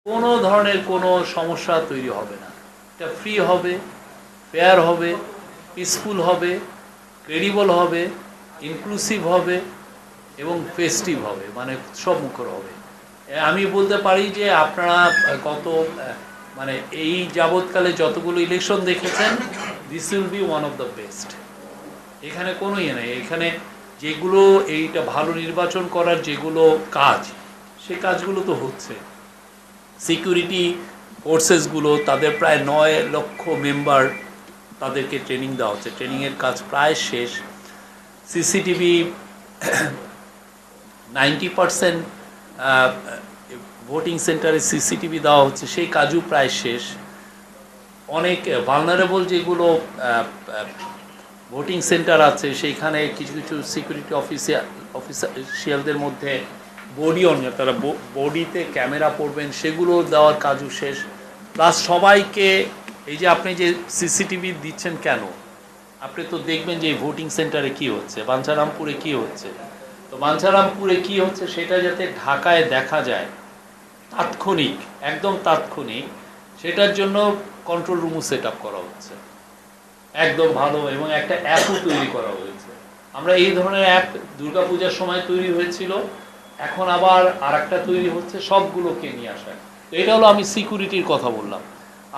কোনো ধরনের কোনো সমস্যা তৈরি হবে না। এটা ফ্রি হবে, ফেয়ার হবে, পিসফুল হবে, ক্রেডিবল হবে, ইনক্লুসিভ হবে এবং ফেস্টিভ হবে, মানে উৎসবমুখর হবে। আমি বলতে পারি যে আপনারা গত মানে এই যাবৎকালে যতগুলো ইলেকশন দেখেছেন, this will be one of the best. এখানে কোনো ইয়ে নেই। এখানে যেগুলো এইটা ভালো নির্বাচন করার যেগুলো কাজ, সেই কাজগুলো তো হচ্ছে। সিকিউরিটি ফোর্সেসগুলো তাদের প্রায় 9 লক্ষ মেম্বার, তাদেরকে ট্রেনিং দেওয়া হচ্ছে, ট্রেনিংয়ের কাজ প্রায় শেষ। সিসিটিভি 90% ভোটিং সেন্টারে সিসিটিভি দেওয়া হচ্ছে, সেই কাজও প্রায় শেষ। অনেক ভালনারেবল যেগুলো ভোটিং সেন্টার আছে সেইখানে কিছু কিছু সিকিউরিটি অফিসিয়ালদের মধ্যে বডি অন, তারা বডিতে ক্যামেরা পড়বেন, সেগুলো দেওয়ার কাজও শেষ। প্লাস সবাইকে এই যে আপনি যে সিসিটিভি দিচ্ছেন কেন, আপনি তো দেখবেন যে এই ভোটিং সেন্টারে কি হচ্ছে, বাঞ্ছারামপুরে কি হচ্ছে। তো বাঞ্ছারামপুরে কি হচ্ছে সেটা যাতে ঢাকায় দেখা যায় তাৎক্ষণিক, একদম তাৎক্ষণিক, সেটার জন্য কন্ট্রোল রুমও সেট আপ করা হচ্ছে একদম ভালো, এবং একটা অ্যাপও তৈরি করা হয়েছে। আমরা এই ধরনের অ্যাপ দুর্গাপূজার সময় তৈরি হয়েছিল, এখন আবার আরেকটা তৈরি হচ্ছে, সবগুলোকে নিয়ে আসা। তো এটা হলো আমি সিকিউরিটির কথা বললাম।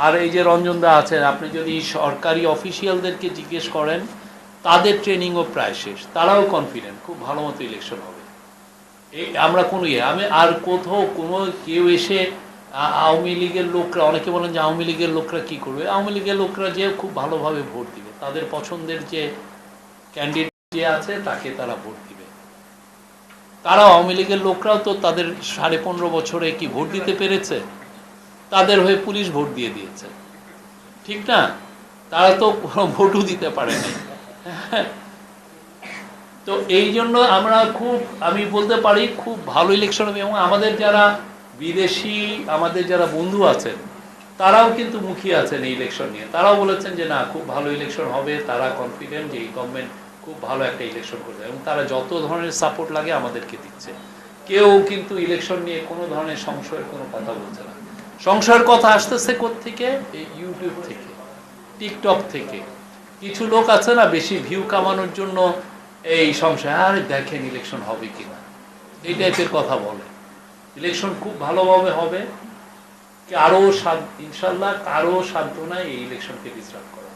আর এই যে রঞ্জনদা আছেন, আপনি যদি সরকারি অফিসিয়ালদেরকে জিজ্ঞেস করেন, তাদের ট্রেনিংও প্রায় শেষ, তারাও কনফিডেন্ট খুব ভালো মতো ইলেকশন হবে। এই আমরা কোনো আমি আর কোথাও কোনো কেউ এসে আওয়ামী লীগের লোকরা, অনেকে বলেন যে আওয়ামী লীগের লোকরা কি করবে, আওয়ামী লীগের লোকরা যে খুব ভালোভাবে ভোট দিবে, তাদের পছন্দের যে ক্যান্ডিডেট যে আছে তাকে তারা ভোট দিবে। তারা আওয়ামী লীগের লোকরাও তো তাদের 15.5 বছরে কি ভোট দিতে পেরেছে? তাদের হয়ে পুলিশ ভোট দিয়ে দিয়েছে, ঠিক না? তারা তো কোনো ভোটও দিতে পারেনি। তো এই জন্য আমরা খুব, আমি বলতে পারি খুব ভালো ইলেকশন হবে। এবং আমাদের যারা বিদেশি, আমাদের যারা বন্ধু আছেন, তারাও কিন্তু মুখিয়ে আছেন এই ইলেকশন নিয়ে। তারাও বলেছেন যে না, খুব ভালো ইলেকশন হবে, তারা কনফিডেন্ট যে এই গভর্নমেন্ট খুব ভালো একটা ইলেকশন করবে, এবং তারা যত ধরনের সাপোর্ট লাগে আমাদেরকে দিচ্ছে। কেউ কিন্তু ইলেকশন নিয়ে কোনো ধরনের সংশয়ের কোনো কথা বলছে না। সংশয়ের কথা আসতেছে কোত্থেকে? এই ইউটিউব থেকে, টিকটক থেকে। কিছু লোক আছে না, বেশি ভিউ কামানোর জন্য এই সংশয়, আর দেখেন ইলেকশন হবে কিনা, এই টাইপের কথা বলে। ইলেকশন খুব ভালোভাবে হবে, কারো ইনশাল্লাহ কারো সাধ্য নাই এই ইলেকশনকে ডিস্টার্ব করা।